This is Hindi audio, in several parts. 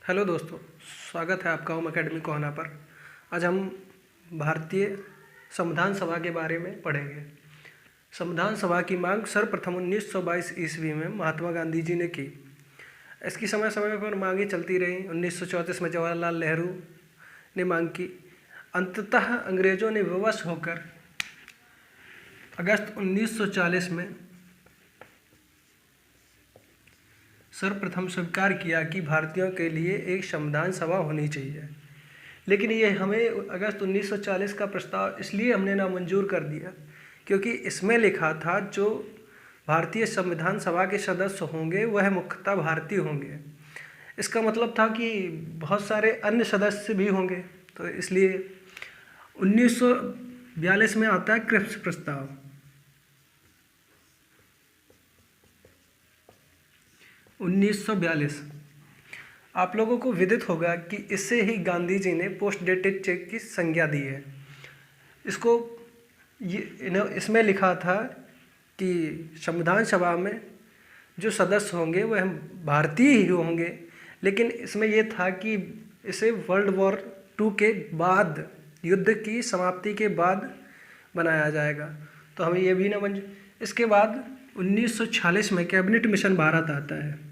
हेलो दोस्तों, स्वागत है आपका होम एकेडमी कोहना पर। आज हम भारतीय संविधान सभा के बारे में पढ़ेंगे। संविधान सभा की मांग सर्वप्रथम 1922 ईस्वी में महात्मा गांधी जी ने की। इसकी समय समय पर मांगें चलती रहीं। 1934 में जवाहरलाल नेहरू ने मांग की। अंततः अंग्रेज़ों ने विवश होकर अगस्त 1940 में सर्वप्रथम स्वीकार किया कि भारतीयों के लिए एक संविधान सभा होनी चाहिए। लेकिन ये हमें अगस्त 1940 का प्रस्ताव इसलिए हमने नामंजूर कर दिया क्योंकि इसमें लिखा था जो भारतीय संविधान सभा के सदस्य होंगे वह मुख्यतः भारतीय होंगे। इसका मतलब था कि बहुत सारे अन्य सदस्य भी होंगे, तो इसलिए 1942 में आता है क्रिप्स प्रस्ताव। 1942 आप लोगों को विदित होगा कि इससे ही गांधी जी ने पोस्ट डेटेड चेक की संज्ञा दी है। इसमें लिखा था कि संविधान सभा में जो सदस्य होंगे वह भारतीय ही होंगे, लेकिन इसमें यह था कि इसे वर्ल्ड वॉर 2 के बाद, युद्ध की समाप्ति के बाद बनाया जाएगा, तो हमें यह भी ना इसके बाद 1946 में कैबिनेट मिशन भारत आता है।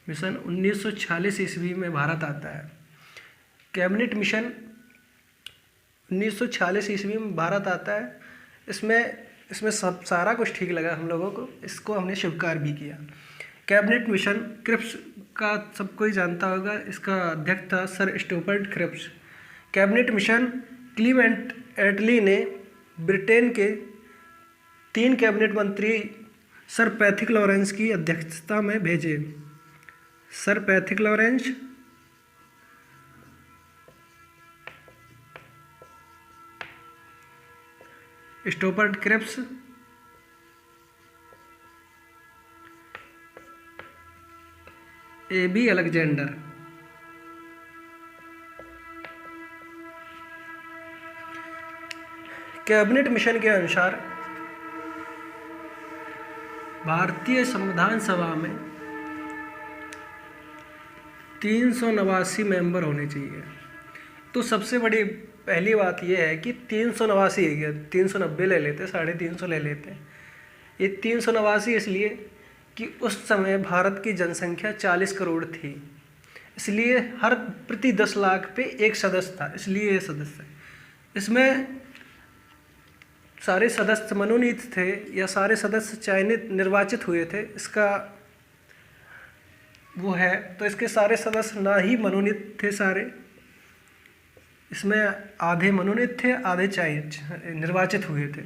मिशन 1946 ईस्वी में भारत आता है। कैबिनेट मिशन 1946 ईस्वी में भारत आता है। इसमें सब सारा कुछ ठीक लगा हम लोगों को, इसको हमने स्वीकार भी किया। कैबिनेट मिशन क्रिप्स का सब कोई जानता होगा, इसका अध्यक्ष था sir Stuart Cripps. Cabinet mission Clement Attlee ने ब्रिटेन के 3 कैबिनेट मंत्री सर पैथिक लॉरेंस की अध्यक्षता में भेजे। Sir Pethick Lawrence, Stuart Cripps, A.B. Alexander. Cabinet mission के अनुसार भारतीय संविधान सभा में 389 मेंबर होने चाहिए। तो सबसे बड़ी पहली बात यह है कि 389 है, 390 ले लेते, 350 ले लेते। ये 389 इसलिए कि उस समय भारत की जनसंख्या 40 करोड़ थी, इसलिए हर प्रति 10 लाख पे एक सदस्य था, इसलिए ये सदस्य। इसमें सारे सदस्य मनोनीत थे या सारे सदस्य चयनित निर्वाचित हुए थे, इसका वो है। तो इसके सारे सदस्य ना ही मनोनीत थे सारे, इसमें आधे मनोनीत थे, आधे चयनित निर्वाचित हुए थे।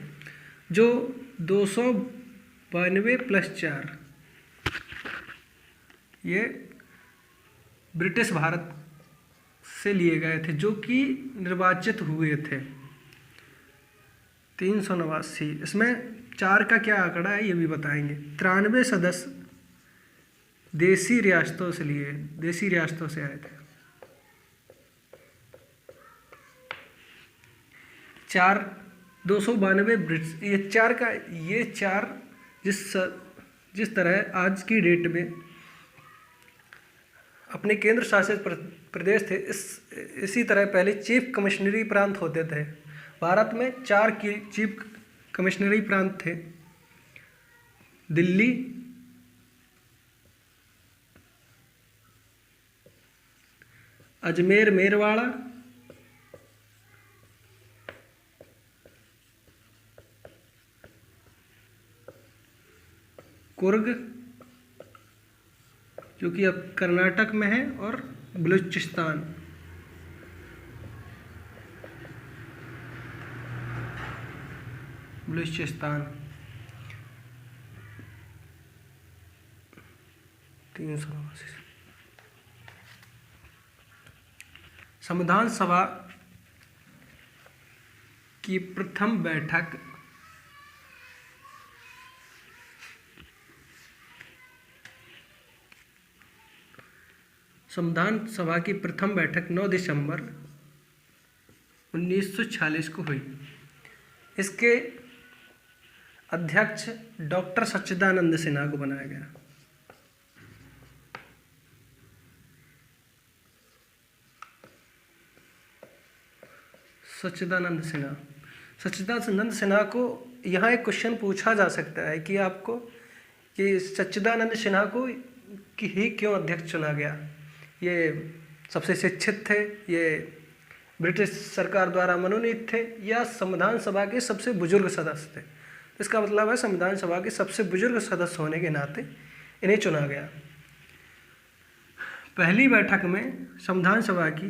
जो 292 + 4 ये ब्रिटिश भारत से लिए गए थे जो कि निर्वाचित हुए थे। 389, इसमें 4 का क्या आंकड़ा है ये भी बताएंगे। 93 सदस्य देसी रियासतों से आए थे। 292 ब्रिटिश, ये चार जिस तरह आज की डेट में अपने केंद्र शासित प्रदेश थे, इसी तरह पहले चीफ कमिश्नरी प्रांत होते थे। भारत में 4 चीफ कमिश्नरी प्रांत थे: दिल्ली, अजमेर मेरवाड़ा, कुर्ग जो कि अब कर्नाटक में है, और बलूचिस्तान। बलूचिस्तान 389। संविधान सभा की प्रथम बैठक संविधान सभा की प्रथम बैठक 9 दिसंबर 1946 को हुई। इसके अध्यक्ष डॉक्टर सच्चिदानंद सिन्हा को बनाया गया। सच्चिदानंद सिन्हा को यहाँ एक क्वेश्चन पूछा जा सकता है कि आपको कि सच्चिदानंद सिन्हा को ही क्यों अध्यक्ष चुना गया। ये सबसे शिक्षित थे, ये ब्रिटिश सरकार द्वारा मनोनीत थे, या संविधान सभा के सबसे बुजुर्ग सदस्य थे। इसका मतलब है संविधान सभा के सबसे बुजुर्ग सदस्य होने के नाते इन्हें चुना गया। पहली बैठक में संविधान सभा की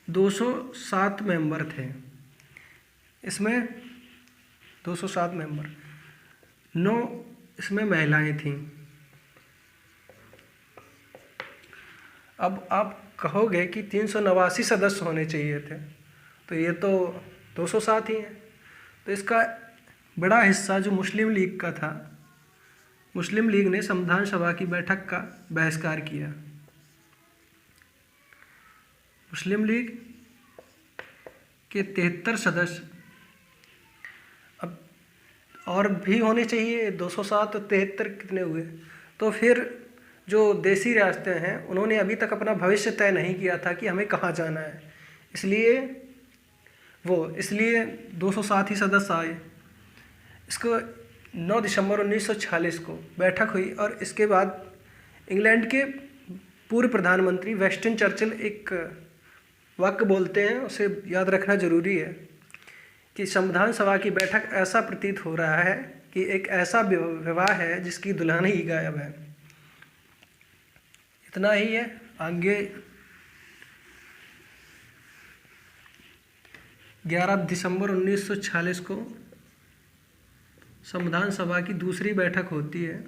207 मेंबर थे। इसमें 207 मेंबर, 9 इसमें महिलाएं थीं। अब आप कहोगे कि 389 सदस्य होने चाहिए थे, तो ये तो 207 ही हैं। तो इसका बड़ा हिस्सा जो मुस्लिम लीग का था, मुस्लिम लीग ने संविधान सभा की बैठक का बहिष्कार किया। मुस्लिम लीग के 73 सदस्य, अब और भी होने चाहिए, 207 तो 73 कितने हुए। तो फिर जो देसी रियासतें हैं उन्होंने अभी तक अपना भविष्य तय नहीं किया था कि हमें कहाँ जाना है, इसलिए 207 ही सदस्य आए। इसको 9 दिसंबर 1946 को बैठक हुई और इसके बाद इंग्लैंड के पूर्व प्रधानमंत्री विंस्टन चर्चिल एक वाक्य बोलते हैं, उसे याद रखना जरूरी है कि संविधान सभा की बैठक ऐसा प्रतीत हो रहा है कि एक ऐसा विवाह है जिसकी दुल्हन ही गायब है। इतना ही है। आगे 11 दिसंबर 1946 को संविधान सभा की दूसरी बैठक होती है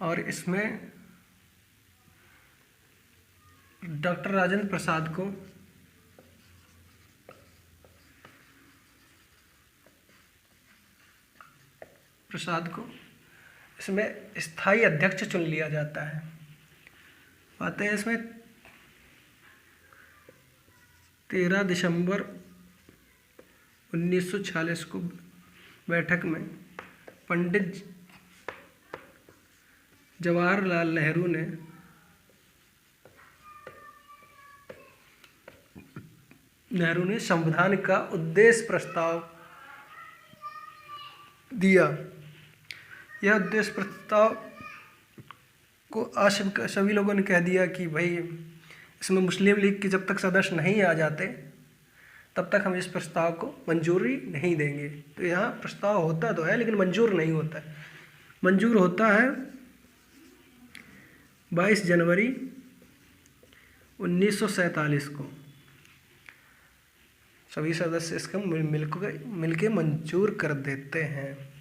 और इसमें डॉक्टर राजेंद्र प्रसाद को इसमें स्थायी अध्यक्ष चुन लिया जाता है। बातें हैं इसमें 13 दिसंबर 1946 को बैठक में पंडित जवाहरलाल नेहरू ने संविधान का उद्देश्य प्रस्ताव दिया। यह उद्देश्य प्रस्ताव को आज सभी लोगों ने कह दिया कि भाई इसमें मुस्लिम लीग के जब तक सदस्य नहीं आ जाते तब तक हम इस प्रस्ताव को मंजूरी नहीं देंगे। तो यहाँ प्रस्ताव होता तो है लेकिन मंजूर नहीं होता है। मंजूर होता है 22 जनवरी 1947 को। सभी सदस्य इसको मिलके मंजूर कर देते हैं।